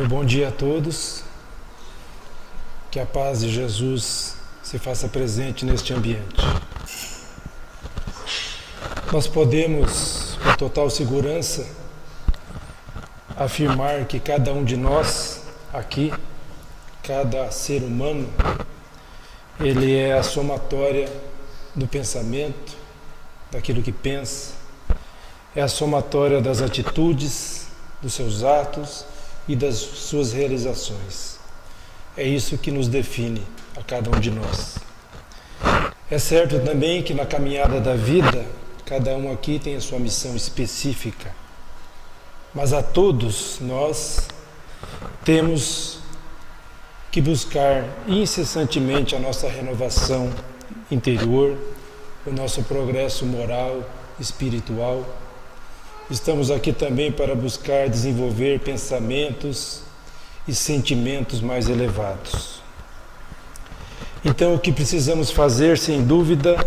Meu bom dia a todos, que a paz de Jesus se faça presente neste ambiente. Nós podemos, com total segurança, afirmar que cada um de nós aqui, cada ser humano, ele é a somatória do pensamento, daquilo que pensa, é a somatória das atitudes, dos seus atos e das suas realizações. É isso que nos define a cada um de nós. É certo também que na caminhada da vida, cada um aqui tem a sua missão específica, mas a todos nós temos que buscar incessantemente a nossa renovação interior, o nosso progresso moral, espiritual. Estamos aqui também para buscar desenvolver pensamentos e sentimentos mais elevados. Então, o que precisamos fazer, sem dúvida,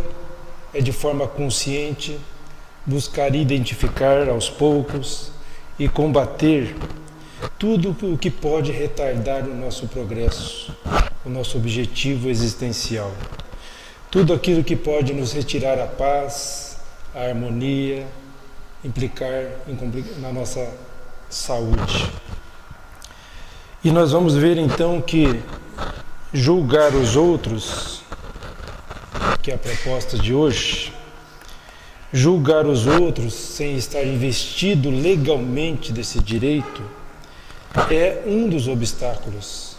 é de forma consciente buscar identificar aos poucos e combater tudo o que pode retardar o nosso progresso, o nosso objetivo existencial. Tudo aquilo que pode nos retirar a paz, a harmonia, implicar na nossa saúde. E nós vamos ver então que julgar os outros, que é a proposta de hoje, julgar os outros sem estar investido legalmente desse direito é um dos obstáculos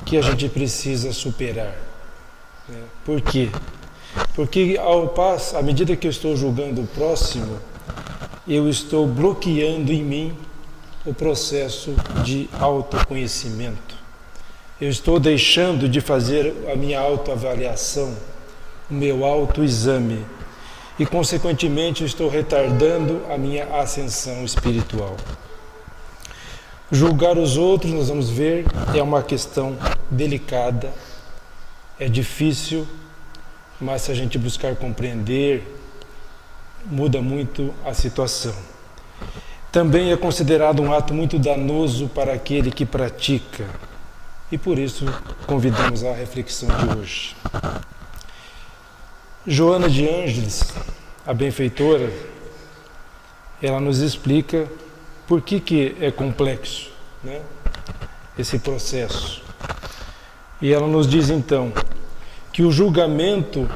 que a gente precisa superar. Por quê? Porque à medida que eu estou julgando o próximo, eu estou bloqueando em mim o processo de autoconhecimento. Eu estou deixando de fazer a minha autoavaliação, o meu autoexame e, consequentemente, eu estou retardando a minha ascensão espiritual. Julgar os outros, nós vamos ver, é uma questão delicada, é difícil, mas se a gente buscar compreender, muda muito a situação. Também é considerado um ato muito danoso para aquele que pratica, e por isso convidamos à reflexão de hoje. Joana de Ângeles, a benfeitora, ela nos explica por que é complexo, esse processo. E ela nos diz então que o julgamento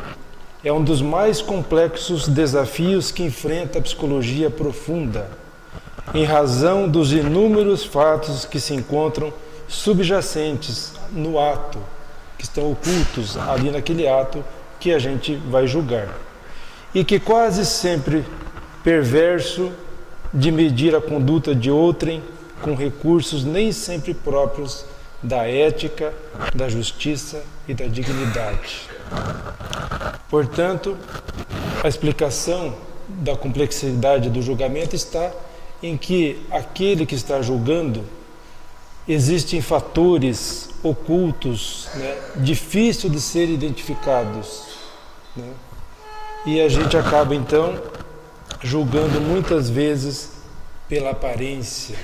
é um dos mais complexos desafios que enfrenta a psicologia profunda, em razão dos inúmeros fatos que se encontram subjacentes no ato, que estão ocultos ali naquele ato que a gente vai julgar. E que quase sempre perverso de medir a conduta de outrem com recursos nem sempre próprios da ética, da justiça e da dignidade. Portanto, a explicação da complexidade do julgamento está em que aquele que está julgando, existem fatores ocultos, difíceis de serem identificados, e a gente acaba então julgando muitas vezes pela aparência,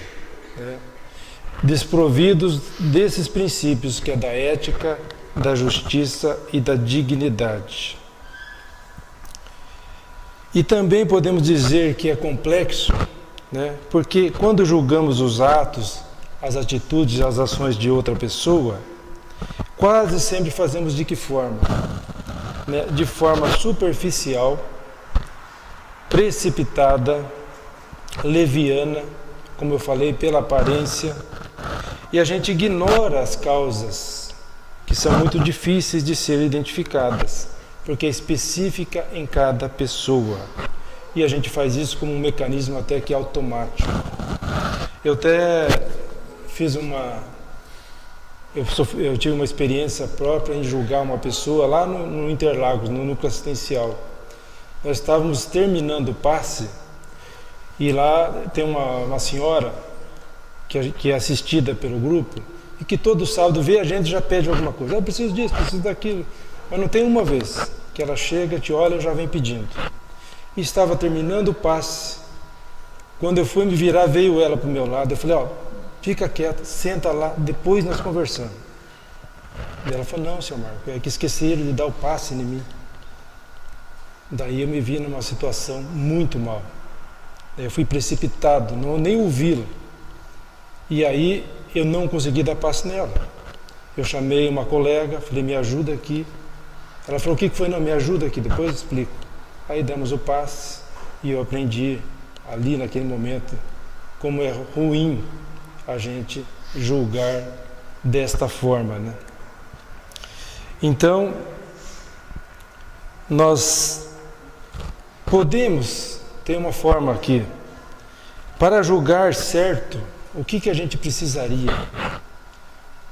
desprovidos desses princípios que é da ética, da justiça e da dignidade. E também podemos dizer que é complexo, porque quando julgamos os atos, as atitudes, as ações de outra pessoa, quase sempre fazemos de que forma? De forma superficial, precipitada, leviana, como eu falei, pela aparência, e a gente ignora as causas, que são muito difíceis de serem identificadas, porque é específica em cada pessoa. E a gente faz isso como um mecanismo até que automático. Eu até fiz eu tive uma experiência própria em julgar uma pessoa lá no Interlagos, no núcleo assistencial. Nós estávamos terminando o passe e lá tem uma senhora que é assistida pelo grupo e que todo sábado vê a gente e já pede alguma coisa. Eu preciso disso, preciso daquilo. Mas não tem uma vez que ela chega, te olha e já vem pedindo. E estava terminando o passe. Quando eu fui me virar, veio ela para o meu lado. Eu falei, fica quieta, senta lá, depois nós conversamos. E ela falou, não, seu Marco, é que esqueceram de dar o passe em mim. Daí eu me vi numa situação muito mal. Eu fui precipitado, não nem ouvi-la. E aí eu não consegui dar passe nela. Eu chamei uma colega, falei, me ajuda aqui. Ela falou, o que foi? Não, me ajuda aqui, depois eu explico. Aí damos o passe e eu aprendi ali naquele momento como é ruim a gente julgar desta forma, né? Então, nós podemos ter uma forma aqui. Para julgar certo, o que a gente precisaria?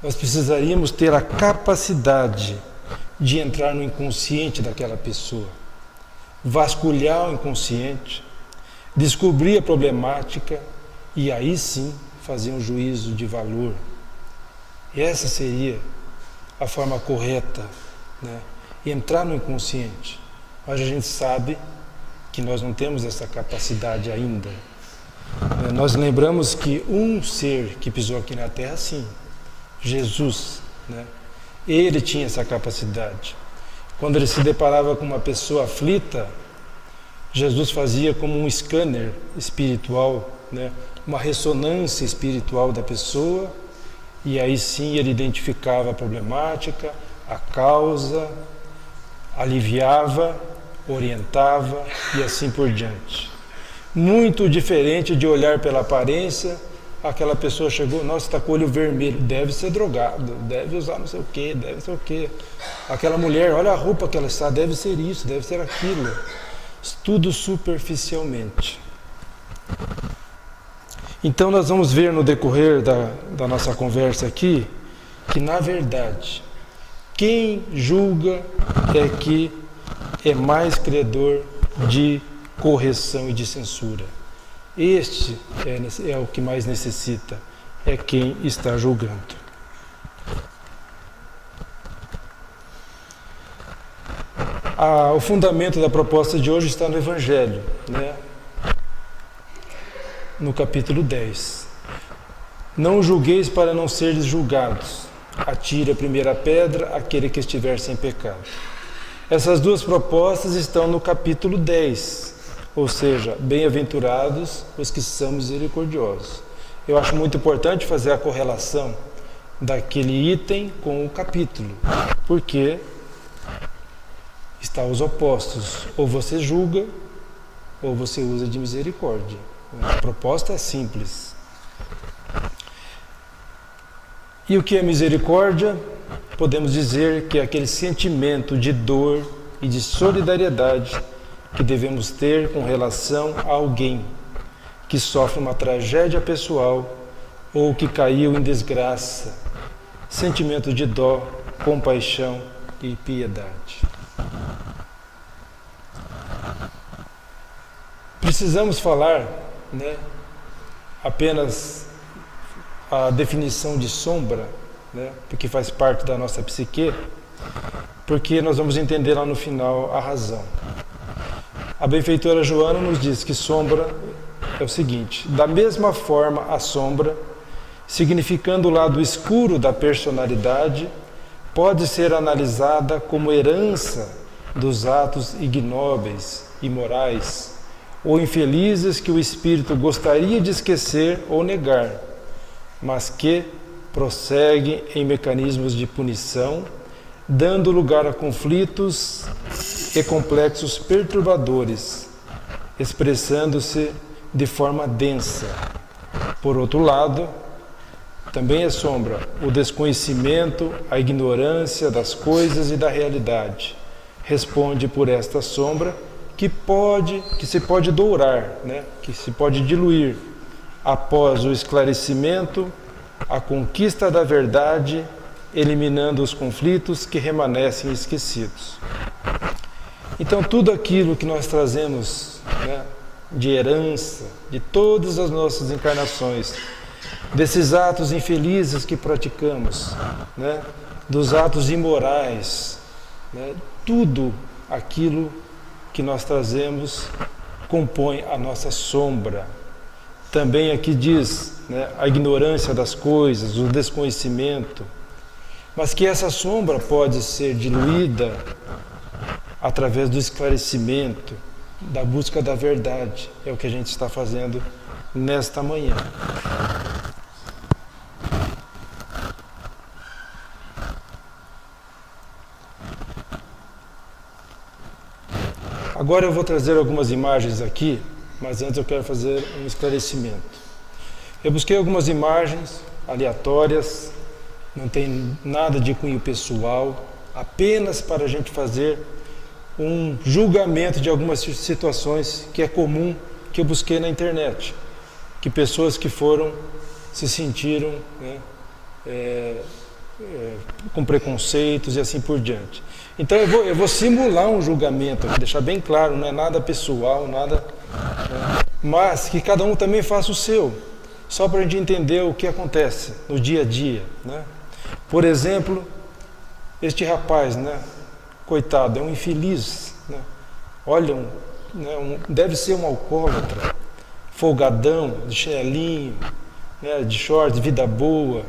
Nós precisaríamos ter a capacidade de entrar no inconsciente daquela pessoa, vasculhar o inconsciente, descobrir a problemática e aí sim fazer um juízo de valor. E essa seria a forma correta, né? Entrar no inconsciente. Mas a gente sabe que nós não temos essa capacidade ainda. Nós lembramos que um ser que pisou aqui na Terra, sim, Jesus, né? Ele tinha essa capacidade. Quando ele se deparava com uma pessoa aflita, Jesus fazia como um scanner espiritual, né? Uma ressonância espiritual da pessoa, e aí sim ele identificava a problemática, a causa, aliviava, orientava e assim por diante. Muito diferente de olhar pela aparência, aquela pessoa chegou, nossa, está com o olho vermelho, deve ser drogado, deve usar não sei o que, deve ser o que. Aquela mulher, olha a roupa que ela está, deve ser isso, deve ser aquilo. Tudo superficialmente. Então nós vamos ver no decorrer da nossa conversa aqui, que na verdade, quem julga é que é mais credor de correção e de censura. Este é o que mais necessita, é quem está julgando. O fundamento da proposta de hoje está no Evangelho, né? No capítulo 10. Não julgueis para não seres julgados. Atire a primeira pedra aquele que estiver sem pecado. Essas duas propostas estão no capítulo 10, ou seja, bem-aventurados os que são misericordiosos. Eu acho muito importante fazer a correlação daquele item com o capítulo, porque está os opostos, ou você julga, ou você usa de misericórdia. A proposta é simples. E o que é misericórdia? Podemos dizer que é aquele sentimento de dor e de solidariedade que devemos ter com relação a alguém que sofre uma tragédia pessoal ou que caiu em desgraça. Sentimento de dó, compaixão e piedade. Precisamos falar, né, apenas a definição de sombra, né, porque faz parte da nossa psique, porque nós vamos entender lá no final a razão. A benfeitora Joana nos diz que sombra é o seguinte: da mesma forma a sombra, significando o lado escuro da personalidade, pode ser analisada como herança dos atos ignóbeis, imorais ou infelizes que o espírito gostaria de esquecer ou negar, mas que prosseguem em mecanismos de punição, dando lugar a conflitos e complexos perturbadores, expressando-se de forma densa. Por outro lado, também é sombra o desconhecimento, a ignorância das coisas e da realidade. Responde por esta sombra que se pode dourar, né? Que se pode diluir após o esclarecimento, a conquista da verdade, eliminando os conflitos que remanescem esquecidos. Então, tudo aquilo que nós trazemos, né, de herança, de todas as nossas encarnações, desses atos infelizes que praticamos, né, dos atos imorais, né, tudo aquilo que nós trazemos compõe a nossa sombra. Também aqui diz, né, a ignorância das coisas, o desconhecimento, mas que essa sombra pode ser diluída através do esclarecimento, da busca da verdade. É o que a gente está fazendo nesta manhã. Agora eu vou trazer algumas imagens aqui, mas antes eu quero fazer um esclarecimento. Eu busquei algumas imagens aleatórias, não tem nada de cunho pessoal, apenas para a gente fazer um julgamento de algumas situações que é comum, que eu busquei na internet, que pessoas que se sentiram, né, com preconceitos e assim por diante. Então eu vou simular um julgamento, deixar bem claro, não é nada pessoal, nada, mas que cada um também faça o seu, só para a gente entender o que acontece no dia a dia, né? Por exemplo, este rapaz, né, coitado, é um infeliz, né? Olha, deve ser um alcoólatra, folgadão, de chinelinho, né, de short, de vida boa,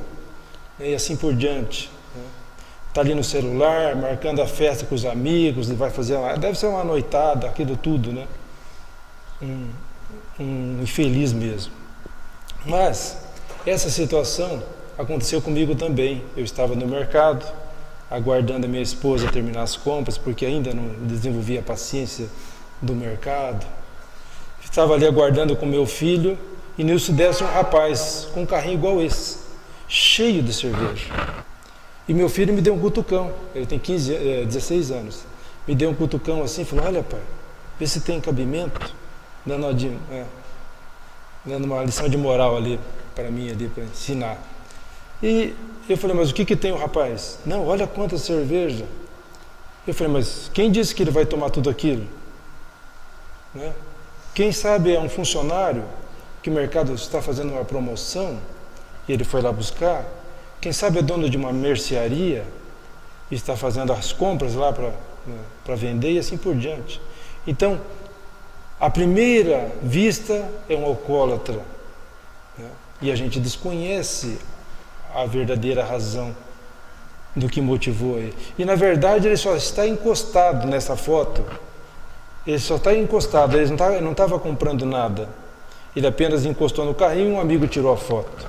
e assim por diante. Está ali no celular, marcando a festa com os amigos, e vai fazer deve ser uma noitada, aquilo tudo, né? Um infeliz mesmo. Mas essa situação aconteceu comigo também. Eu estava no mercado, aguardando a minha esposa terminar as compras, porque ainda não desenvolvia a paciência do mercado. Estava ali aguardando com meu filho, e nisso desce um rapaz com um carrinho igual esse, cheio de cerveja. E meu filho me deu um cutucão, ele tem 16 anos, me deu um cutucão assim, falou: olha pai, vê se tem cabimento, dando uma lição de moral ali, para mim, ali, para ensinar. E eu falei: mas o que tem o rapaz? Não, olha quanta cerveja. Eu falei: mas quem disse que ele vai tomar tudo aquilo? Né? Quem sabe é um funcionário que o mercado está fazendo uma promoção e ele foi lá buscar. Quem sabe é dono de uma mercearia e está fazendo as compras lá para vender e assim por diante. Então, à primeira vista é um alcoólatra, né? E a gente desconhece a verdadeira razão do que motivou ele. E na verdade ele só está encostado nessa foto, ele só está encostado, ele não estava comprando nada. Ele apenas encostou no carrinho e um amigo tirou a foto.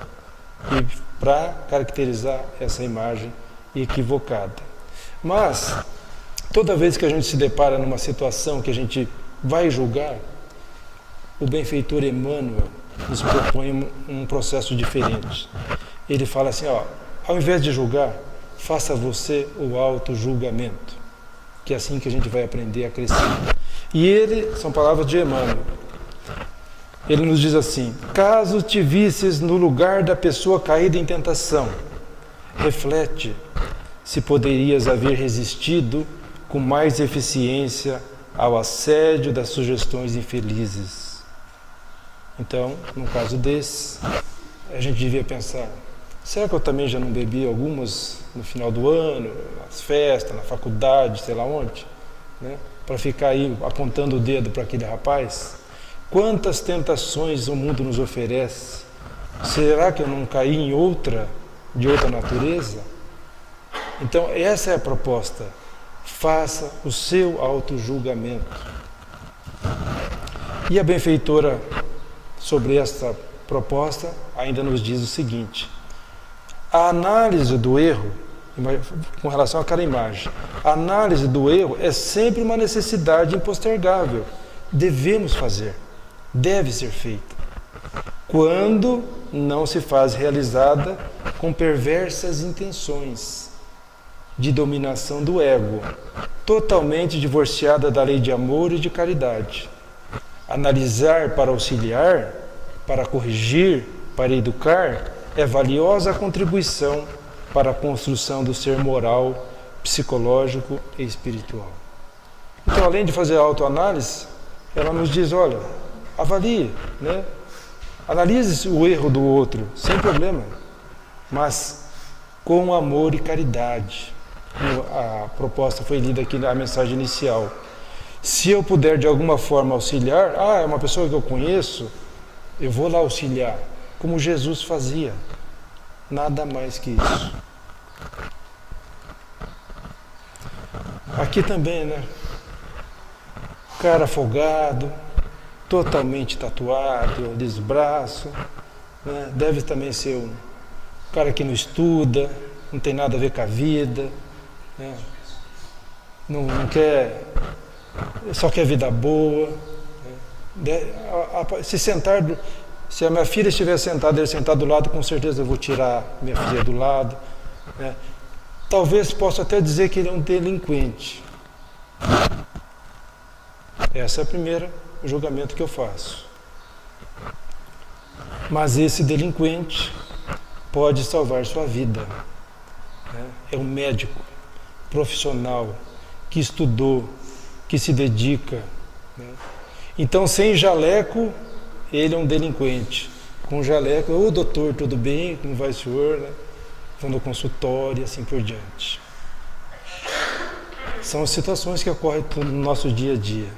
E para caracterizar essa imagem equivocada. Mas, toda vez que a gente se depara numa situação que a gente vai julgar, o benfeitor Emmanuel nos propõe um processo diferente. Ele fala assim, ao invés de julgar, faça você o auto-julgamento, que é assim que a gente vai aprender a crescer. E são palavras de Emmanuel. Ele nos diz assim: caso te visses no lugar da pessoa caída em tentação, reflete se poderias haver resistido com mais eficiência ao assédio das sugestões infelizes. Então, no caso desse, a gente devia pensar: será que eu também já não bebi algumas no final do ano, nas festas, na faculdade, sei lá onde, né? Para ficar aí apontando o dedo para aquele rapaz? Quantas tentações o mundo nos oferece? Será que eu não caí de outra natureza? Então, essa é a proposta. Faça o seu auto-julgamento. E a benfeitora, sobre esta proposta, ainda nos diz o seguinte: a análise do erro, com relação àquela imagem, a análise do erro é sempre uma necessidade impostergável. Devemos fazer. Deve ser feita, quando não se faz realizada com perversas intenções de dominação do ego, totalmente divorciada da lei de amor e de caridade. Analisar para auxiliar, para corrigir, para educar, é valiosa contribuição para a construção do ser moral, psicológico e espiritual. Então, além de fazer a autoanálise, ela nos diz: olha, avalie, né? Analise o erro do outro, sem problema, mas com amor e caridade. A proposta foi lida aqui na mensagem inicial. Se eu puder de alguma forma auxiliar, é uma pessoa que eu conheço, eu vou lá auxiliar, como Jesus fazia, nada mais que isso. Aqui também, né? Cara folgado, totalmente tatuado, desbraço, né? Deve também ser um cara que não estuda, não tem nada a ver com a vida, né? Não quer, só quer vida boa. Se a minha filha estiver sentada, ele sentar do lado, com certeza eu vou tirar minha filha do lado, né? Talvez possa até dizer que ele é um delinquente. Esse é o primeiro julgamento que eu faço. Mas esse delinquente pode salvar sua vida, né? É um médico profissional que estudou, que se dedica, né? Então, sem jaleco, ele é um delinquente. Com jaleco, ô doutor, tudo bem? Como vai o senhor? Né? Vão no consultório e assim por diante. São situações que ocorrem no nosso dia a dia.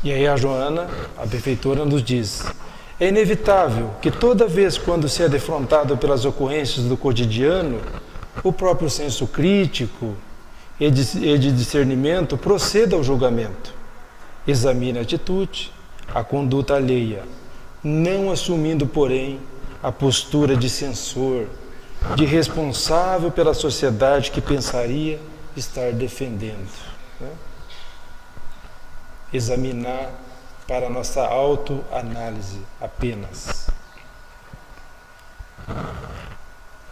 E aí a Joana, a benfeitora, nos diz: é inevitável que toda vez quando se é defrontado pelas ocorrências do cotidiano, o próprio senso crítico e de discernimento proceda ao julgamento. Examine a atitude, a conduta alheia, não assumindo, porém, a postura de censor, de responsável pela sociedade que pensaria estar defendendo, né? Examinar para a nossa autoanálise apenas.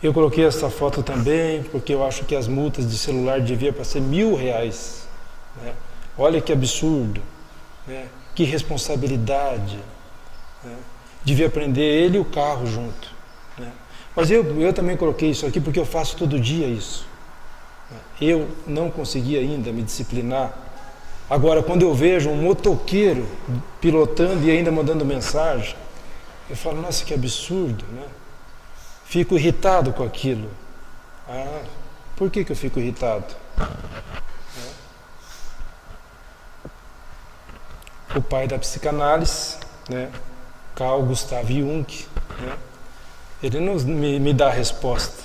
Eu coloquei essa foto também porque eu acho que as multas de celular deviam para ser R$1.000, né? Olha que absurdo, né? Que responsabilidade, né? Devia prender ele e o carro junto, né? Mas eu também coloquei isso aqui porque eu faço todo dia isso. Eu não consegui ainda me disciplinar. Agora, quando eu vejo um motoqueiro pilotando e ainda mandando mensagem, eu falo, nossa, que absurdo, né? Fico irritado com aquilo. Por que eu fico irritado? O pai da psicanálise, né, Carl Gustav Jung, né, ele me dá a resposta.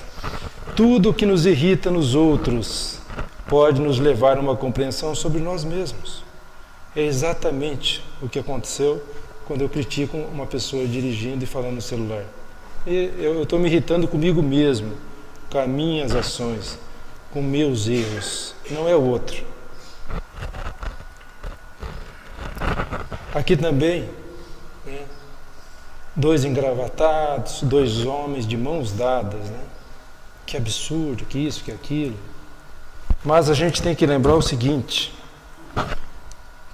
Tudo que nos irrita nos outros pode nos levar a uma compreensão sobre nós mesmos. É exatamente o que aconteceu quando eu critico uma pessoa dirigindo e falando no celular. Eu estou me irritando comigo mesmo, com as minhas ações, com meus erros, não é o outro. Aqui também, né, 2 engravatados, 2 homens de mãos dadas, né? Que absurdo, que isso, que aquilo. Mas a gente tem que lembrar o seguinte,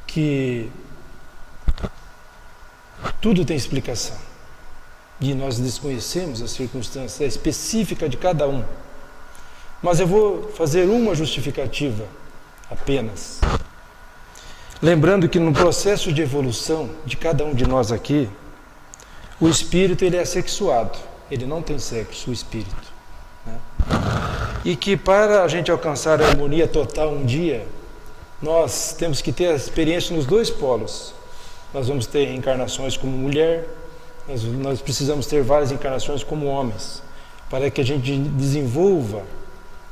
que tudo tem explicação. E nós desconhecemos a circunstância específica de cada um. Mas eu vou fazer uma justificativa apenas. Lembrando que no processo de evolução de cada um de nós aqui, o espírito ele é assexuado, ele não tem sexo, o espírito, né? E que para a gente alcançar a harmonia total um dia, nós temos que ter a experiência nos 2 polos. Nós vamos ter reencarnações como mulher, nós precisamos ter várias encarnações como homens, para que a gente desenvolva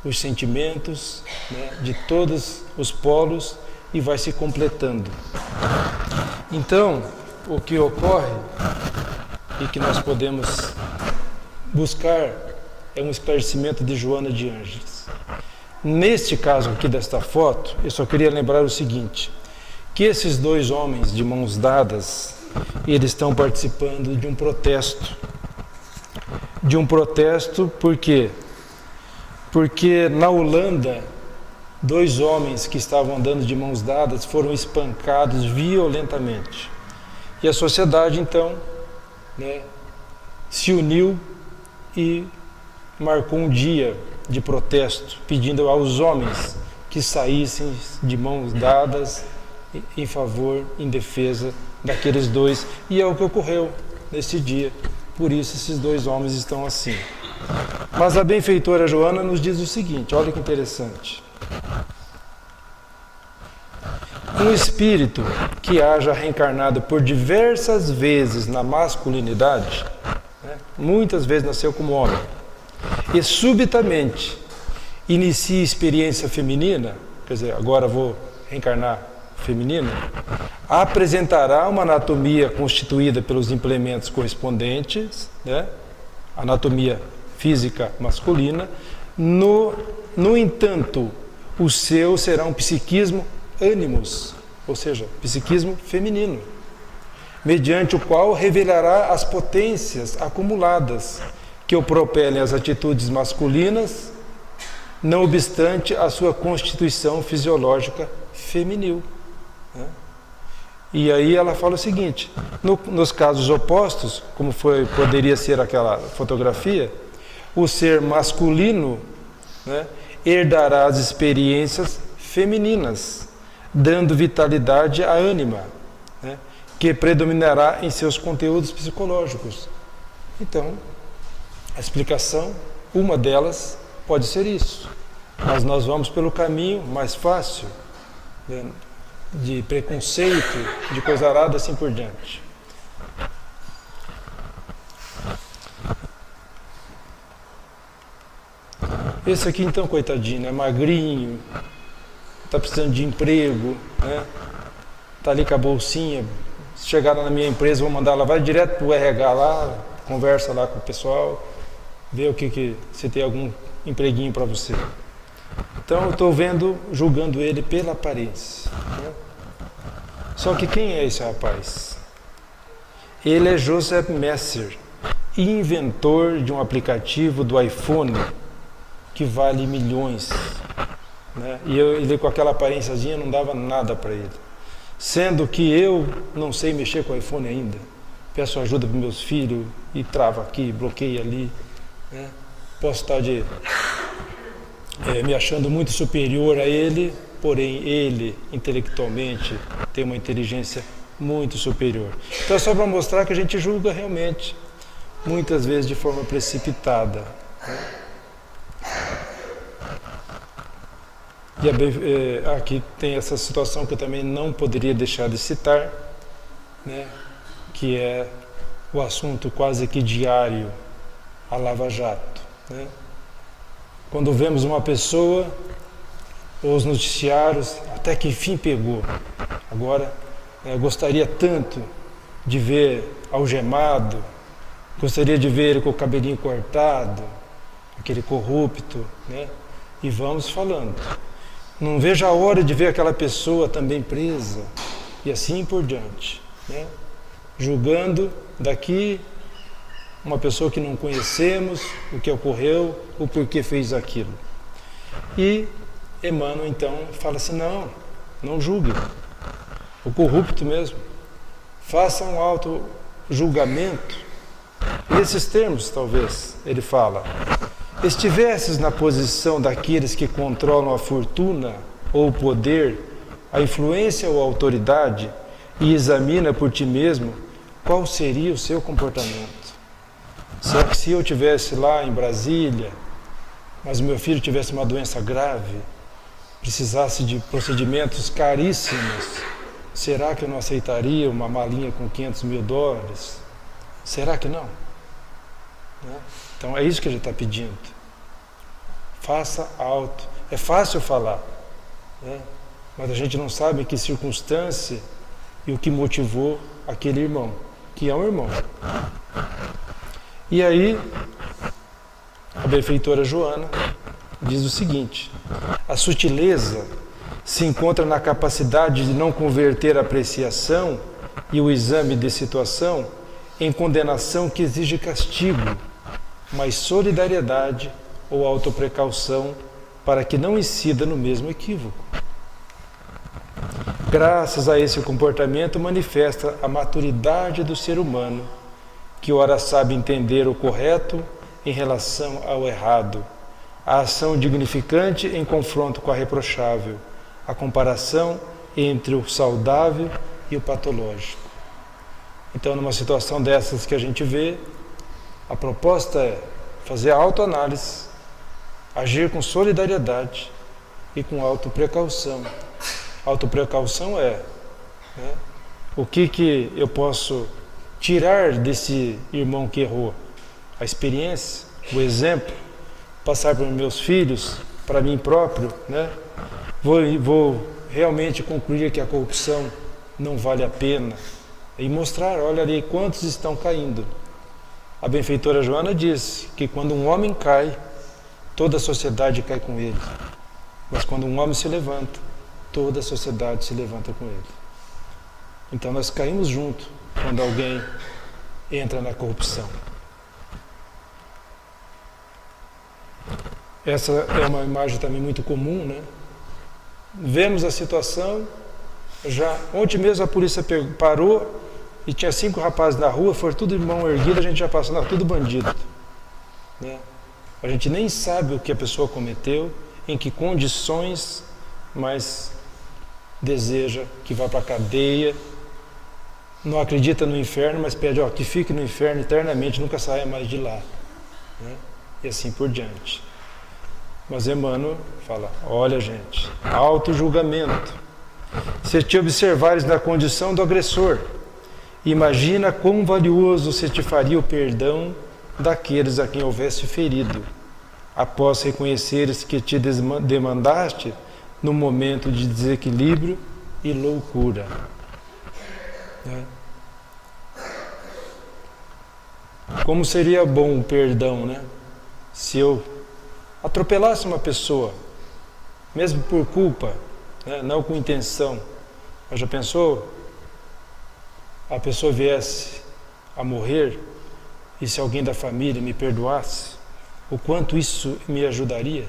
os sentimentos, né, de todos os polos e vai se completando. Então, o que ocorre e que nós podemos buscar é um esclarecimento de Joana de Ângeles. Neste caso aqui desta foto, eu só queria lembrar o seguinte, que esses 2 homens de mãos dadas, eles estão participando de um protesto. De um protesto por quê? Porque na Holanda, 2 homens que estavam andando de mãos dadas foram espancados violentamente. E a sociedade, então, né, se uniu e marcou um dia de protesto, pedindo aos homens que saíssem de mãos dadas em favor, em defesa daqueles 2. E é o que ocorreu nesse dia. Por isso esses 2 homens estão assim. Mas a benfeitora Joana nos diz o seguinte, olha que interessante. Um espírito que haja reencarnado por diversas vezes na masculinidade, né, muitas vezes nasceu como homem, e subitamente inicia experiência feminina, quer dizer, agora vou reencarnar feminina, apresentará uma anatomia constituída pelos implementos correspondentes, né, anatomia física masculina. No entanto, o seu será um psiquismo ânimos, ou seja, psiquismo feminino, mediante o qual revelará as potências acumuladas que o propelem às atitudes masculinas, não obstante a sua constituição fisiológica feminil, né? E aí ela fala o seguinte: nos casos opostos, como poderia ser aquela fotografia, o ser masculino, né, herdará as experiências femininas, dando vitalidade à ânima, né, que predominará em seus conteúdos psicológicos. Então, a explicação, uma delas, pode ser isso. Mas nós vamos pelo caminho mais fácil, né, de preconceito, de coisa arada, assim por diante. Esse aqui então, coitadinho, é magrinho, está precisando de emprego, né? Está ali com a bolsinha. Se chegar na minha empresa, vou mandar ela, vai direto para o RH lá, conversa lá com o pessoal, vê o que se tem algum empreguinho para você. Então eu estou julgando ele pela aparência, né? Só que quem é esse rapaz? Ele é Joseph Messer, inventor de um aplicativo do iPhone que vale milhões, né? E ele com aquela aparênciazinha não dava nada para ele. Sendo que eu não sei mexer com o iPhone ainda. Peço ajuda para meus filhos e trava aqui, bloqueia ali, né? Posso estar me achando muito superior a ele, porém ele intelectualmente tem uma inteligência muito superior. Então é só para mostrar que a gente julga realmente, muitas vezes de forma precipitada, né? E aqui tem essa situação que eu também não poderia deixar de citar, né, que é o assunto quase que diário, a Lava Jato, né? Quando vemos uma pessoa, ou os noticiários, até que enfim pegou. Agora, gostaria tanto de ver algemado, gostaria de ver ele com o cabelinho cortado, aquele corrupto, né? E vamos falando. Não vejo a hora de ver aquela pessoa também presa, e assim por diante, né? Julgando daqui uma pessoa que não conhecemos, o que ocorreu, o porquê fez aquilo. E Emmanuel então fala assim: não julgue o corrupto mesmo, faça um auto-julgamento. Nesses termos, talvez, ele fala: estivesses na posição daqueles que controlam a fortuna ou o poder, a influência ou a autoridade, e examina por ti mesmo qual seria o seu comportamento. Será que se eu estivesse lá em Brasília, mas meu filho tivesse uma doença grave, precisasse de procedimentos caríssimos, será que eu não aceitaria uma malinha com $500 mil? Será que não? Né? Então é isso que ele está pedindo. Faça auto. É fácil falar, né? Mas a gente não sabe em que circunstância e o que motivou aquele irmão, que é um irmão. E aí, a benfeitora Joana diz o seguinte: a sutileza se encontra na capacidade de não converter a apreciação e o exame de situação em condenação que exige castigo, mas solidariedade ou autoprecaução para que não incida no mesmo equívoco. Graças a esse comportamento manifesta a maturidade do ser humano, que ora sabe entender o correto em relação ao errado, a ação dignificante em confronto com a reprochável, a comparação entre o saudável e o patológico. Então, numa situação dessas que a gente vê, a proposta é fazer a autoanálise, agir com solidariedade e com autoprecaução, Autoprecaução né, o que eu posso tirar desse irmão que errou? A experiência, o exemplo, passar para os meus filhos, para mim próprio, né? Vou realmente concluir que a corrupção não vale a pena e mostrar, olha ali quantos estão caindo. A benfeitora Joana diz que quando um homem cai, toda a sociedade cai com ele. Mas quando um homem se levanta, toda a sociedade se levanta com ele. Então nós caímos junto quando alguém entra na corrupção. Essa é uma imagem também muito comum, né? Vemos a situação, já ontem mesmo a polícia parou e tinha 5 rapazes na rua, foram tudo de mão erguida, a gente já passou, não, tudo bandido, né? A gente nem sabe o que a pessoa cometeu, em que condições, mas deseja que vá para a cadeia, não acredita no inferno, mas pede que fique no inferno eternamente, nunca saia mais de lá, né? E assim por diante. Mas Emmanuel fala, olha gente, auto-julgamento. Se te observares na condição do agressor, imagina quão valioso se te faria o perdão daqueles a quem houvesse ferido, após reconheceres que te demandaste no momento de desequilíbrio e loucura. Como seria bom o perdão, né? Se eu atropelasse uma pessoa, mesmo por culpa, né? Não com intenção, mas já pensou? A pessoa viesse a morrer e se alguém da família me perdoasse, o quanto isso me ajudaria?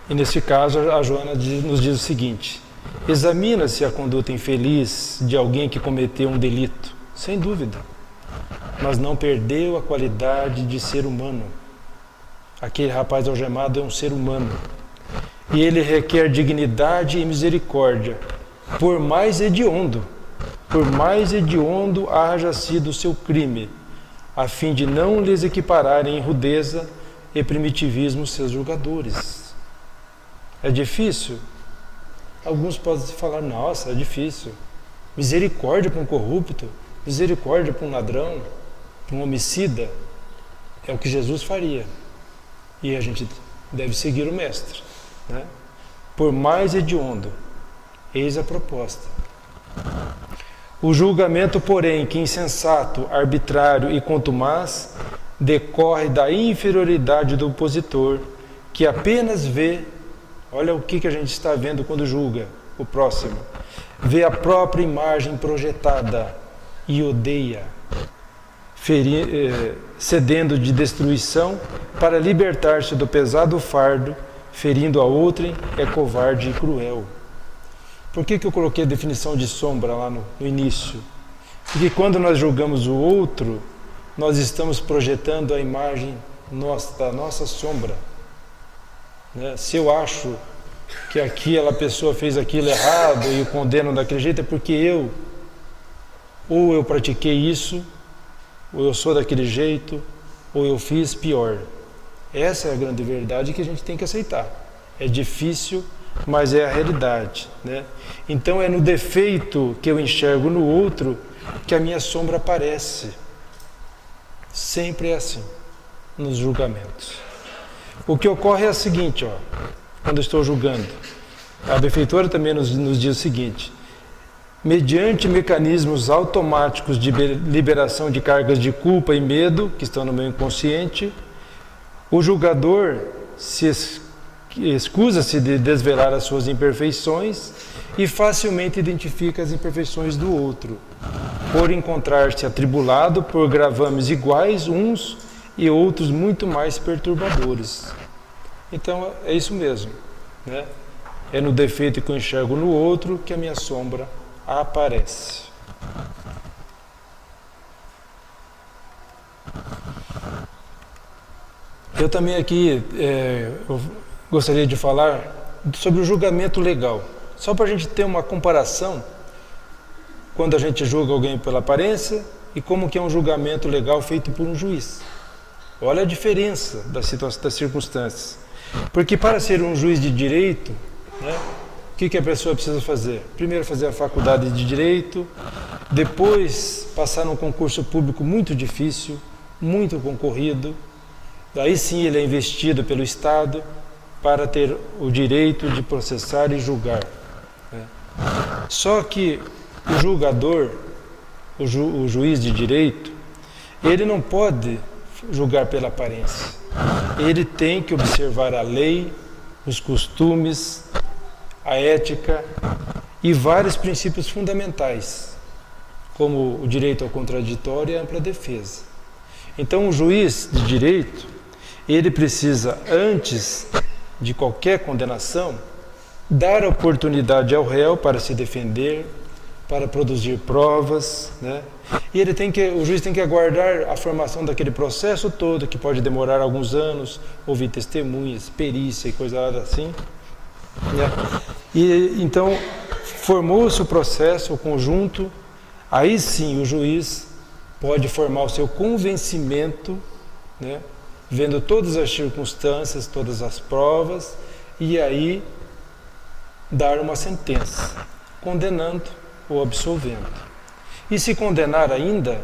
E nesse caso a Joana nos diz o seguinte: examina-se a conduta infeliz de alguém que cometeu um delito, sem dúvida, mas não perdeu a qualidade de ser humano. Aquele rapaz algemado é um ser humano e ele requer dignidade e misericórdia, por mais hediondo haja sido o seu crime, a fim de não lhes equipararem em rudeza e primitivismo seus julgadores. É difícil? Alguns podem falar, nossa, é difícil. Misericórdia para um corrupto, misericórdia para um ladrão, para um homicida, é o que Jesus faria. E a gente deve seguir o Mestre, né? Por mais hediondo, eis a proposta. O julgamento, porém, que insensato, arbitrário e contumaz, decorre da inferioridade do opositor, que apenas vê, olha o que a gente está vendo quando julga o próximo, vê a própria imagem projetada e odeia, cedendo de destruição para libertar-se do pesado fardo, ferindo a outrem, é covarde e cruel. Por que eu coloquei a definição de sombra lá no início? Porque quando nós julgamos o outro, nós estamos projetando a imagem da nossa sombra, né? Se eu acho que aquela pessoa fez aquilo errado e o condeno daquele jeito, é porque ou eu pratiquei isso, ou eu sou daquele jeito, ou eu fiz pior. Essa é a grande verdade que a gente tem que aceitar. É difícil, mas é a realidade, né? Então é no defeito que eu enxergo no outro que a minha sombra aparece. Sempre é assim, nos julgamentos. O que ocorre é o seguinte, quando eu estou julgando, a benfeitora também nos diz o seguinte: mediante mecanismos automáticos de liberação de cargas de culpa e medo que estão no meu inconsciente, o julgador escusa-se de desvelar as suas imperfeições e facilmente identifica as imperfeições do outro, por encontrar-se atribulado por gravames iguais uns e outros muito mais perturbadores. Então é isso mesmo, né? É no defeito que eu enxergo no outro que a minha sombra aparece. Eu também aqui eu gostaria de falar sobre o julgamento legal, só para a gente ter uma comparação quando a gente julga alguém pela aparência e como que é um julgamento legal feito por um juiz. Olha a diferença das circunstâncias. Porque para ser um juiz de direito, né, o que a pessoa precisa fazer? Primeiro fazer a faculdade de direito, depois passar num concurso público muito difícil, muito concorrido, daí sim ele é investido pelo Estado para ter o direito de processar e julgar. Né? Só que o julgador, o juiz de direito, ele não pode julgar pela aparência. Ele tem que observar a lei, os costumes, a ética e vários princípios fundamentais, como o direito ao contraditório e a ampla defesa. Então, o juiz de direito, ele precisa, antes de qualquer condenação, dar oportunidade ao réu para se defender, para produzir provas, né? E o juiz tem que aguardar a formação daquele processo todo, que pode demorar alguns anos, ouvir testemunhas, perícia e coisa assim. Né? E então, formou-se o processo, o conjunto, aí sim o juiz pode formar o seu convencimento, né? Vendo todas as circunstâncias, todas as provas, e aí dar uma sentença, condenando ou absolvendo. E se condenar ainda,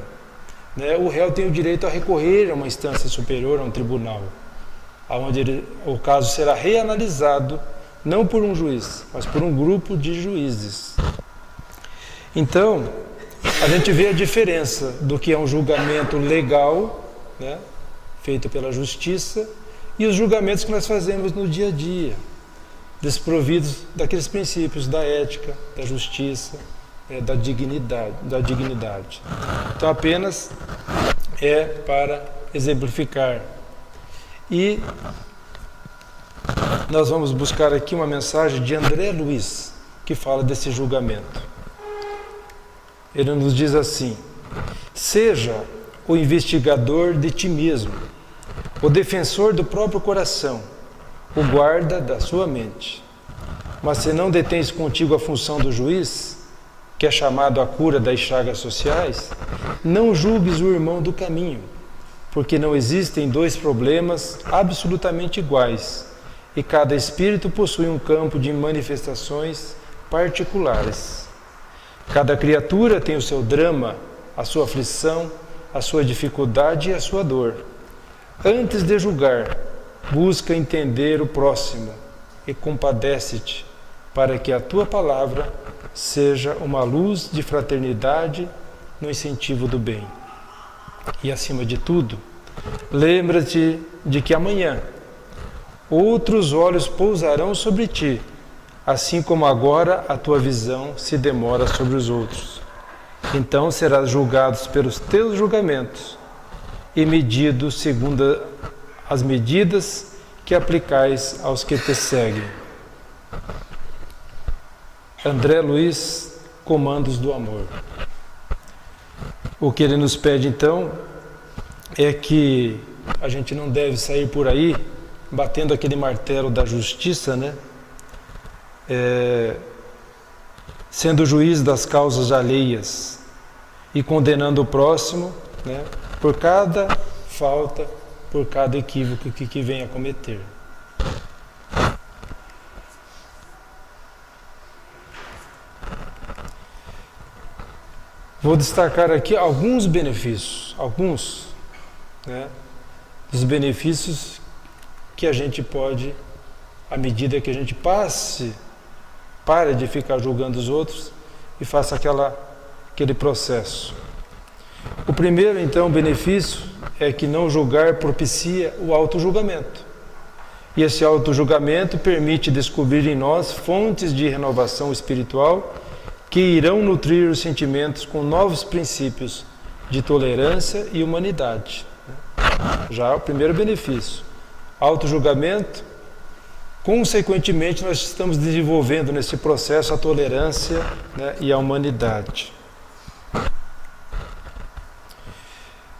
né, o réu tem o direito a recorrer a uma instância superior, a um tribunal, onde o caso será reanalisado, não por um juiz, mas por um grupo de juízes. Então, a gente vê a diferença do que é um julgamento legal, né, feito pela justiça, e os julgamentos que nós fazemos no dia a dia, desprovidos daqueles princípios da ética, da justiça, da dignidade. Então, apenas é para exemplificar. E nós vamos buscar aqui uma mensagem de André Luiz, que fala desse julgamento. Ele nos diz assim: seja o investigador de ti mesmo, o defensor do próprio coração, o guarda da sua mente. Mas se não detens contigo a função do juiz, que é chamado à cura das chagas sociais, não julgues o irmão do caminho, porque não existem dois problemas absolutamente iguais, e cada espírito possui um campo de manifestações particulares. Cada criatura tem o seu drama, a sua aflição, a sua dificuldade e a sua dor. Antes de julgar, busca entender o próximo e compadece-te, para que a tua palavra seja uma luz de fraternidade no incentivo do bem. E, acima de tudo, lembra-te de que amanhã outros olhos pousarão sobre ti, assim como agora a tua visão se demora sobre os outros. Então serás julgado pelos teus julgamentos e medido segundo as medidas que aplicais aos que te seguem. André Luiz, Comandos do Amor. O que ele nos pede então é que a gente não deve sair por aí batendo aquele martelo da justiça, né? Sendo juiz das causas alheias e condenando o próximo, né? Por cada falta, por cada equívoco que vem a cometer. Vou destacar aqui alguns benefícios, né, dos benefícios que a gente pode, à medida que a gente pare de ficar julgando os outros e faça aquele processo. O primeiro, então, benefício é que não julgar propicia o autojulgamento. E esse autojulgamento permite descobrir em nós fontes de renovação espiritual que irão nutrir os sentimentos com novos princípios de tolerância e humanidade. Já o primeiro benefício, autojulgamento, consequentemente nós estamos desenvolvendo nesse processo a tolerância, né, e a humanidade.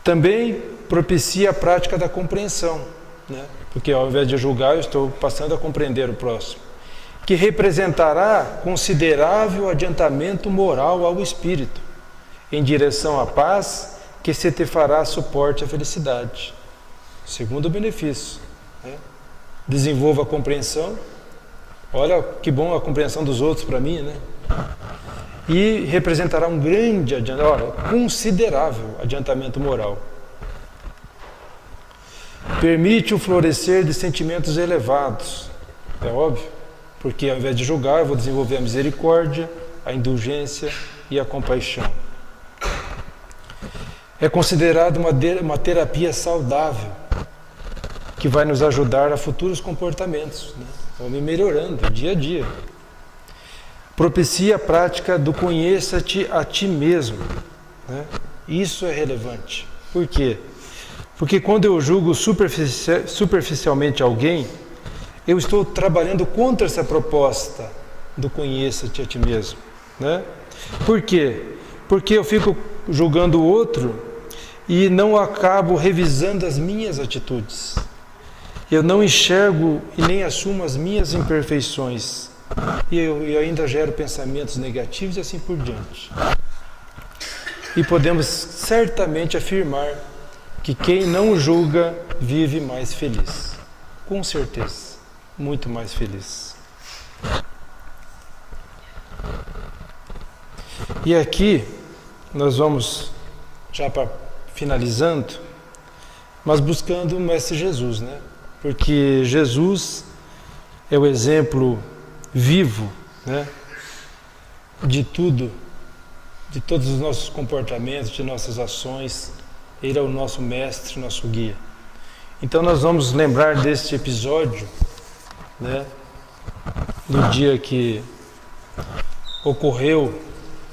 Também propicia a prática da compreensão, né, porque ao invés de julgar eu estou passando a compreender o próximo, que representará considerável adiantamento moral ao espírito, em direção à paz que se te fará suporte à felicidade. Segundo benefício, né? desenvolva a compreensão. Olha que bom a compreensão dos outros para mim, né? E representará um grande considerável adiantamento moral. Permite o florescer de sentimentos elevados, é óbvio, porque ao invés de julgar, eu vou desenvolver a misericórdia, a indulgência e a compaixão. É considerado uma terapia saudável, que vai nos ajudar a futuros comportamentos, né? Vamos melhorando dia a dia. Propicia a prática do conheça-te a ti mesmo, né? Isso é relevante. Por quê? Porque quando eu julgo superficialmente alguém, eu estou trabalhando contra essa proposta do conheça-te a ti mesmo, né? Por quê? Porque eu fico julgando o outro e não acabo revisando as minhas atitudes. Eu não enxergo e nem assumo as minhas imperfeições. E eu ainda gero pensamentos negativos e assim por diante. E podemos certamente afirmar que quem não julga vive mais feliz. Com certeza, muito mais feliz. E aqui nós vamos já para finalizando, mas buscando o Mestre Jesus, né? Porque Jesus é o exemplo vivo, né? De tudo, de todos os nossos comportamentos, de nossas ações. Ele é o nosso mestre, nosso guia. Então nós vamos lembrar deste episódio, né? No dia que ocorreu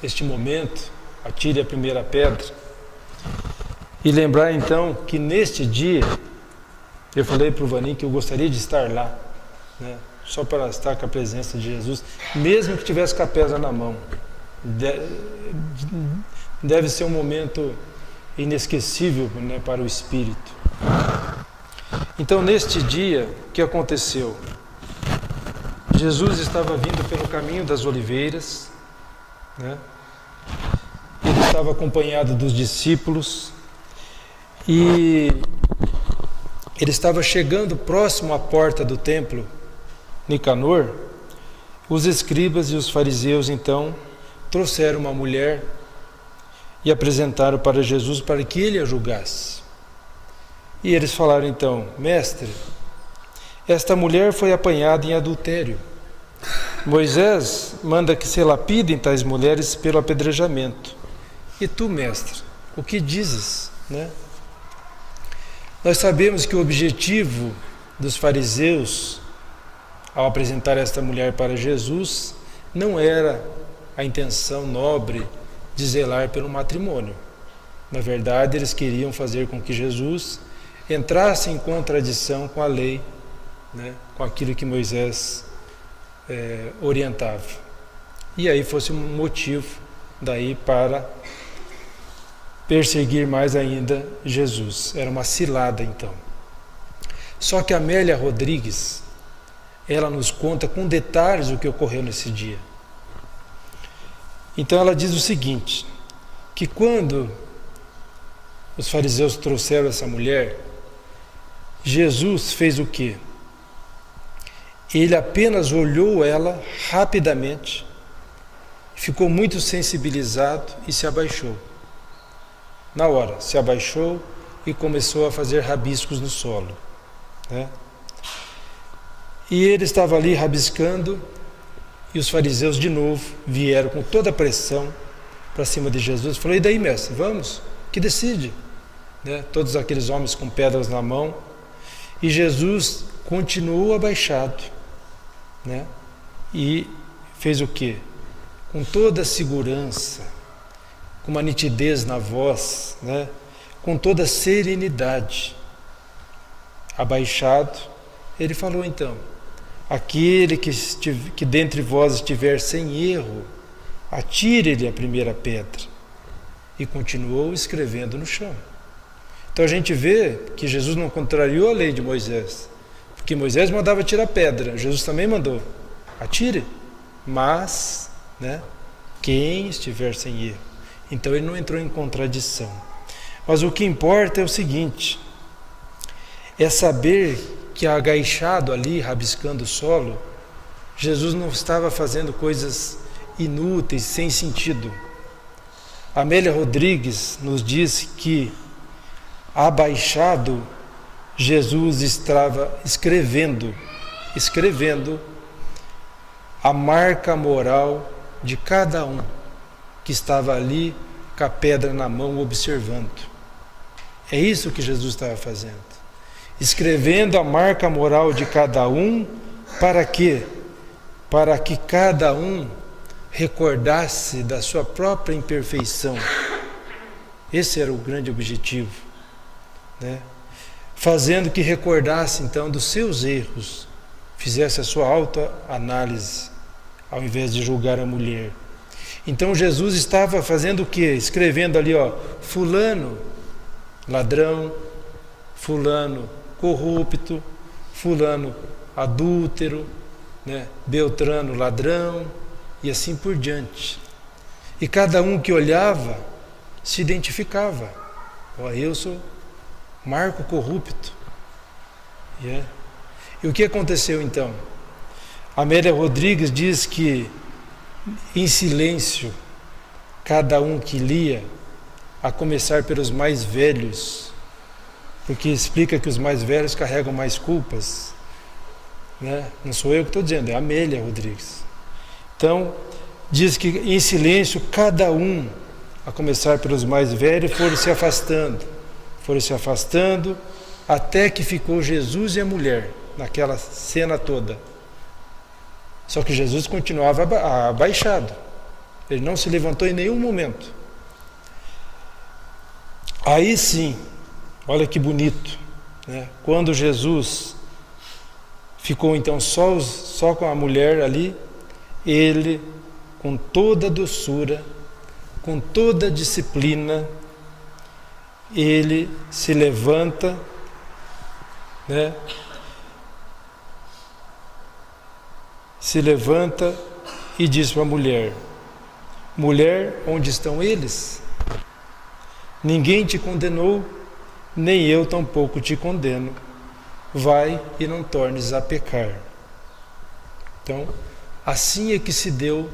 este momento, atire a primeira pedra. E lembrar então que neste dia, eu falei para o Vanim que eu gostaria de estar lá, né? Só para estar com a presença de Jesus, mesmo que tivesse com a pedra na mão. Deve ser um momento inesquecível, né, para o Espírito. Então, neste dia, o que aconteceu? Jesus estava vindo pelo caminho das oliveiras, né? Ele estava acompanhado dos discípulos e ele estava chegando próximo à porta do templo Nicanor. Os escribas e os fariseus então trouxeram uma mulher e apresentaram para Jesus para que ele a julgasse. E eles falaram então: mestre, esta mulher foi apanhada em adultério. Moisés manda que se lapidem tais mulheres pelo apedrejamento. E tu, mestre, o que dizes, né? Nós sabemos que o objetivo dos fariseus ao apresentar esta mulher para Jesus não era a intenção nobre de zelar pelo matrimônio. Na verdade, eles queriam fazer com que Jesus entrasse em contradição com a lei, né, com aquilo que Moisés orientava. E aí fosse um motivo daí para perseguir mais ainda Jesus. Era uma cilada então. Só que a Amélia Rodrigues, ela nos conta com detalhes o que ocorreu nesse dia. Então ela diz o seguinte, que quando os fariseus trouxeram essa mulher, Jesus fez o quê? Ele apenas olhou ela rapidamente, ficou muito sensibilizado e se abaixou. Na hora, se abaixou e começou a fazer rabiscos no solo, né? E ele estava ali rabiscando e os fariseus de novo vieram com toda a pressão para cima de Jesus. Falou: e daí, mestre, vamos? Que decide? Né? Todos aqueles homens com pedras na mão. E Jesus continuou abaixado, né? E fez o quê? Com toda a segurança, com uma nitidez na voz, né? Com toda a serenidade, abaixado, ele falou então: aquele que dentre vós estiver sem erro, atire-lhe a primeira pedra. E continuou escrevendo no chão. Então a gente vê que Jesus não contrariou a lei de Moisés, porque Moisés mandava tirar pedra, Jesus também mandou: atire, mas, né, quem estiver sem erro. Então ele não entrou em contradição. Mas o que importa é o seguinte: é saber que agachado ali, rabiscando o solo, Jesus não estava fazendo coisas inúteis, sem sentido. Amélia Rodrigues nos diz que, abaixado, Jesus estava escrevendo a marca moral de cada um que estava ali com a pedra na mão observando. É isso que Jesus estava fazendo. Escrevendo a marca moral de cada um, para quê? Para que cada um recordasse da sua própria imperfeição. Esse era o grande objetivo, né? Fazendo que recordasse então dos seus erros, fizesse a sua autoanálise, ao invés de julgar a mulher. Então Jesus estava fazendo o quê? Escrevendo ali, fulano ladrão, fulano corrupto, fulano adúltero, né? Beltrano ladrão, e assim por diante. E cada um que olhava se identificava. Eu sou Marco corrupto. E o que aconteceu então? Amélia Rodrigues diz que em silêncio, cada um que lia, a começar pelos mais velhos, porque explica que os mais velhos carregam mais culpas, né? Não sou eu que estou dizendo, é Amélia Rodrigues. Então, diz que em silêncio, cada um, a começar pelos mais velhos, foram se afastando, até que ficou Jesus e a mulher, naquela cena toda. Só que Jesus continuava abaixado, ele não se levantou em nenhum momento. Aí sim, olha que bonito, né? Quando Jesus ficou então só com a mulher ali, ele, com toda a doçura, com toda a disciplina, ele se levanta, né? Se levanta e diz para a mulher: mulher, onde estão eles? Ninguém te condenou, nem eu tampouco te condeno. Vai e não tornes a pecar. Então, assim é que se deu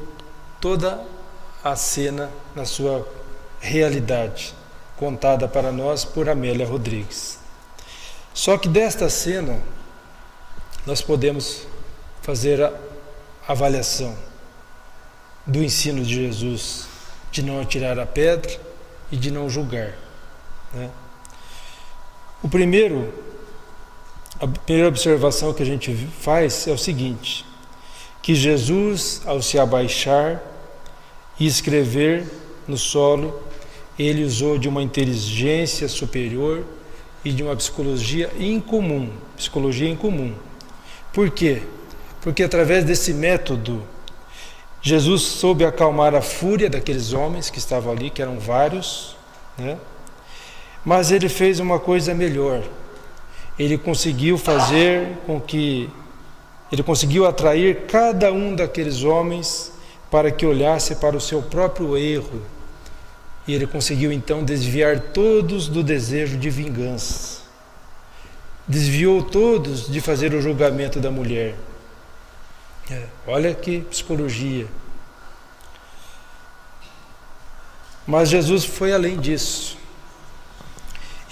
toda a cena na sua realidade, contada para nós por Amélia Rodrigues. Só que desta cena, nós podemos fazer a avaliação do ensino de Jesus, de não atirar a pedra e de não julgar, né? A primeira observação que a gente faz é o seguinte: que Jesus, ao se abaixar e escrever no solo, ele usou de uma inteligência superior e de uma psicologia incomum. Por quê? Porque através desse método, Jesus soube acalmar a fúria daqueles homens que estavam ali, que eram vários, né? Mas ele fez uma coisa melhor. Ele conseguiu atrair cada um daqueles homens para que olhasse para o seu próprio erro. E ele conseguiu então desviar todos do desejo de vingança. Desviou todos de fazer o julgamento da mulher. Olha que psicologia. Mas Jesus foi além disso.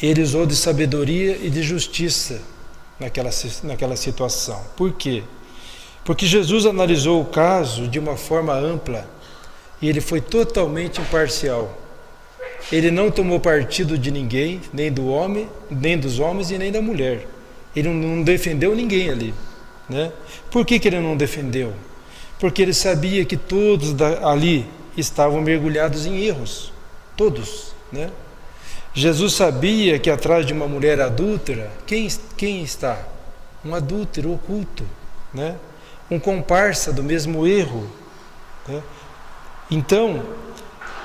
Ele usou de sabedoria e de justiça naquela situação. Por quê? Porque Jesus analisou o caso de uma forma ampla e ele foi totalmente imparcial. Ele não tomou partido de ninguém, nem do homem, nem dos homens e nem da mulher. Ele não defendeu ninguém ali, né? Por que ele não defendeu? Porque ele sabia que todos ali estavam mergulhados em erros, todos, né? Jesus sabia que atrás de uma mulher adúltera, quem está? Um adúltero oculto, né? Um comparsa do mesmo erro, né? Então,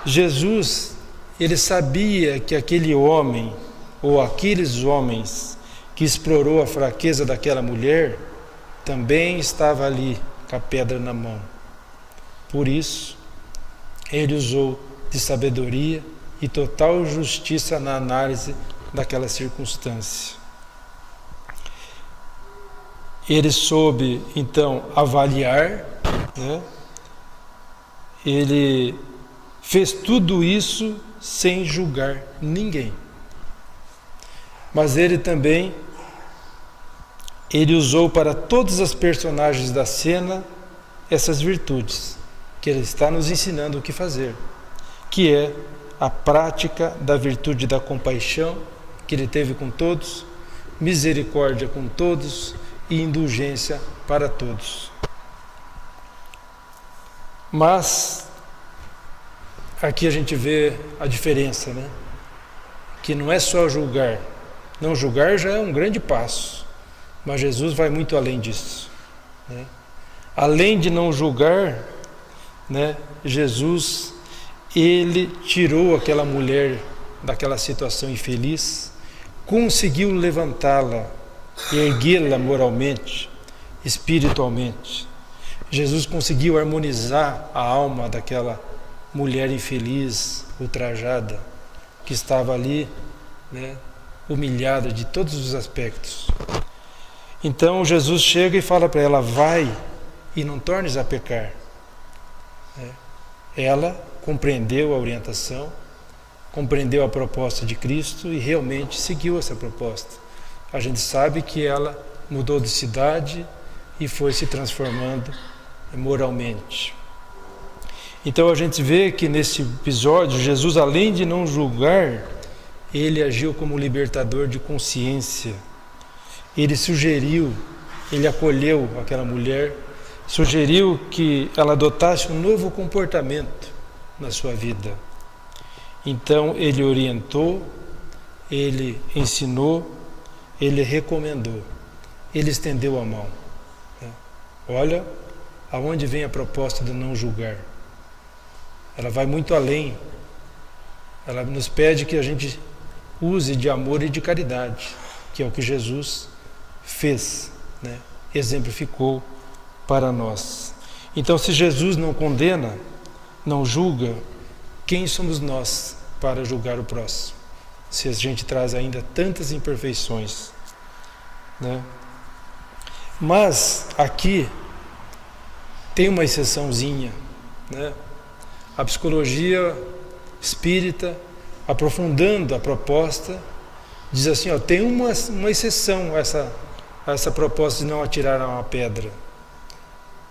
Jesus, ele sabia que aquele homem, ou aqueles homens que explorou a fraqueza daquela mulher, também estava ali com a pedra na mão. Por isso, ele usou de sabedoria e total justiça na análise daquela circunstância. Ele soube, então, avaliar, né? Ele fez tudo isso sem julgar ninguém. Mas ele também, ele usou para todas as personagens da cena essas virtudes, que ele está nos ensinando o que fazer, que é a prática da virtude da compaixão, que ele teve com todos, misericórdia com todos e indulgência para todos. Mas aqui a gente vê a diferença, né? Que não é só julgar. Não julgar já é um grande passo, mas Jesus vai muito além disso, né? Além de não julgar, né, Jesus, ele tirou aquela mulher daquela situação infeliz, conseguiu levantá-la, erguê-la moralmente, espiritualmente. Jesus conseguiu harmonizar a alma daquela mulher infeliz, ultrajada, que estava ali, né, humilhada de todos os aspectos. Então Jesus chega e fala para ela: vai e não tornes a pecar. Ela compreendeu a orientação, compreendeu a proposta de Cristo e realmente seguiu essa proposta. A gente sabe que ela mudou de cidade e foi se transformando moralmente. Então a gente vê que nesse episódio, Jesus, além de não julgar, ele agiu como libertador de consciência. Ele sugeriu, ele acolheu aquela mulher, sugeriu que ela adotasse um novo comportamento na sua vida. Então ele orientou, ele ensinou, ele recomendou, ele estendeu a mão. Olha aonde vem a proposta de não julgar. Ela vai muito além. Ela nos pede que a gente use de amor e de caridade, que é o que Jesus fez, né? Exemplificou para nós. Então, se Jesus não condena, não julga, quem somos nós para julgar o próximo? Se a gente traz ainda tantas imperfeições, né? Mas aqui tem uma exceçãozinha, né? A psicologia espírita, aprofundando a proposta, diz assim, ó, tem uma exceção a essa proposta de não atirar uma pedra.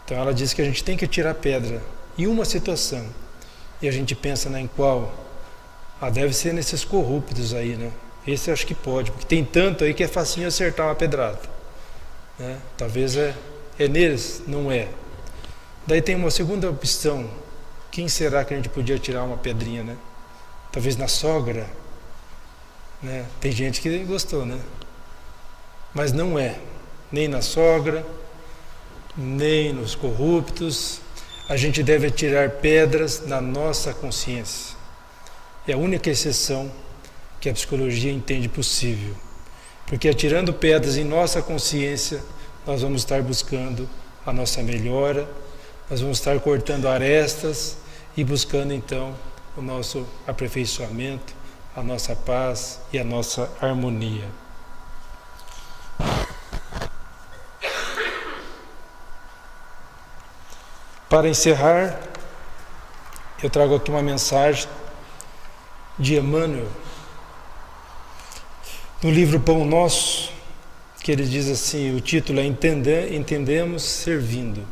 Então ela diz que a gente tem que atirar pedra em uma situação. E a gente pensa, né, em qual? Deve ser nesses corruptos aí, né? Esse eu acho que pode, porque tem tanto aí que é facinho acertar uma pedrada, né? Talvez é neles, não é. Daí tem uma segunda opção. Quem será que a gente podia tirar uma pedrinha, né? Talvez na sogra, né? Tem gente que gostou, né? Mas não é. Nem na sogra, nem nos corruptos. A gente deve atirar pedras na nossa consciência. É a única exceção que a psicologia entende possível. Porque atirando pedras em nossa consciência, nós vamos estar buscando a nossa melhora, nós vamos estar cortando arestas e buscando então o nosso aperfeiçoamento, a nossa paz e a nossa harmonia. Para encerrar, eu trago aqui uma mensagem de Emmanuel, no livro Pão Nosso, que ele diz assim, o título é Entendemos Servindo.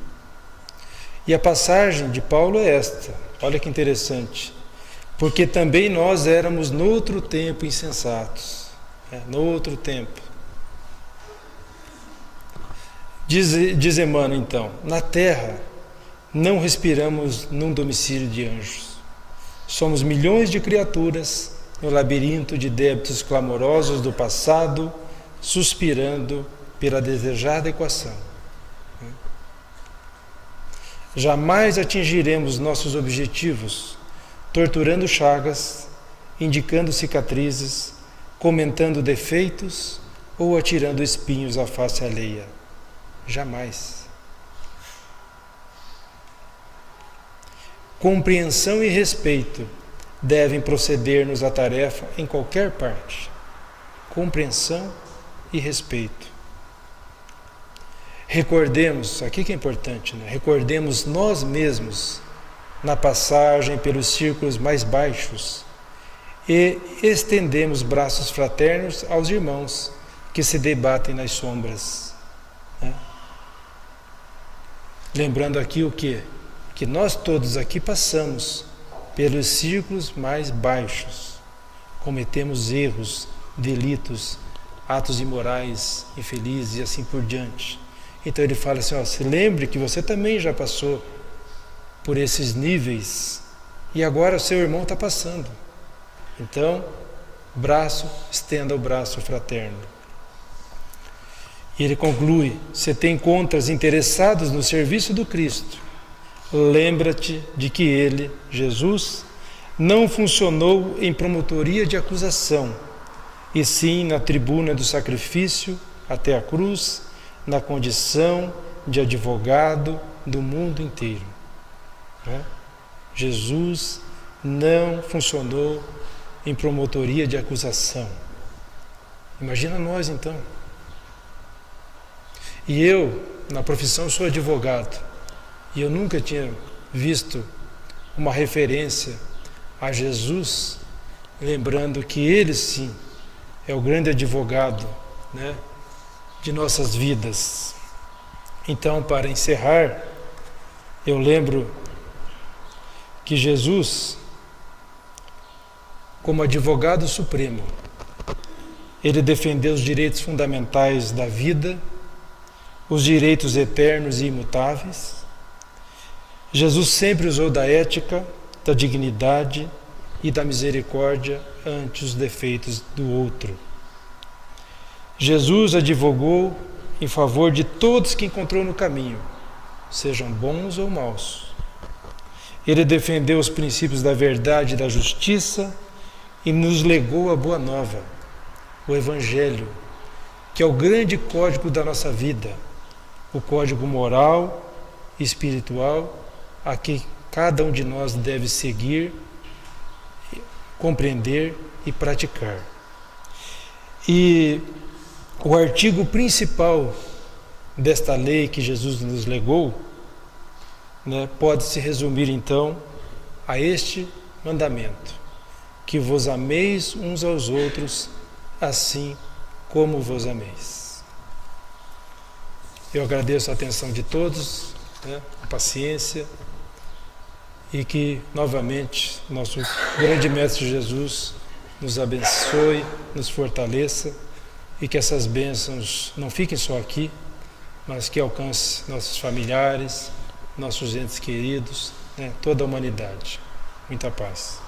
E a passagem de Paulo é esta, olha que interessante, porque também nós éramos noutro tempo insensatos, noutro tempo. Diz Emmanuel então, na terra não respiramos num domicílio de anjos, somos milhões de criaturas no labirinto de débitos clamorosos do passado, suspirando pela desejada equação. Jamais atingiremos nossos objetivos, torturando chagas, indicando cicatrizes, comentando defeitos ou atirando espinhos à face alheia. Jamais. Compreensão e respeito devem proceder-nos à tarefa em qualquer parte. Compreensão e respeito. recordemos, aqui que é importante, né? Recordemos nós mesmos na passagem pelos círculos mais baixos e estendemos braços fraternos aos irmãos que se debatem nas sombras, né? Lembrando aqui o quê? Que nós todos aqui passamos pelos círculos mais baixos, cometemos erros, delitos, atos imorais, infelizes e assim por diante. Então ele fala assim, se lembre que você também já passou por esses níveis e agora o seu irmão está passando. Então, estenda o braço fraterno. E ele conclui, se te encontras interessados no serviço do Cristo, lembra-te de que ele, Jesus, não funcionou em promotoria de acusação, e sim na tribuna do sacrifício até a cruz, na condição de advogado do mundo inteiro. Jesus não funcionou em promotoria de acusação. Imagina nós então. E eu, na profissão, sou advogado, e eu nunca tinha visto uma referência a Jesus, lembrando que ele sim é o grande advogado, né, de nossas vidas. Então, para encerrar, eu lembro que Jesus, como advogado supremo, ele defendeu os direitos fundamentais da vida, os direitos eternos e imutáveis. Jesus sempre usou da ética, da dignidade e da misericórdia ante os defeitos do outro. Jesus advogou em favor de todos que encontrou no caminho, sejam bons ou maus. Ele defendeu os princípios da verdade e da justiça e nos legou a boa nova, o Evangelho, que é o grande código da nossa vida, o código moral e espiritual a que cada um de nós deve seguir, compreender e praticar. E o artigo principal desta lei que Jesus nos legou, né, pode se resumir então a este mandamento: que vos ameis uns aos outros assim como vos ameis. Eu agradeço a atenção de todos, né, a paciência, e que novamente nosso grande Mestre Jesus nos abençoe, nos fortaleça, e que essas bênçãos não fiquem só aqui, mas que alcance nossos familiares, nossos entes queridos, né, toda a humanidade. Muita paz.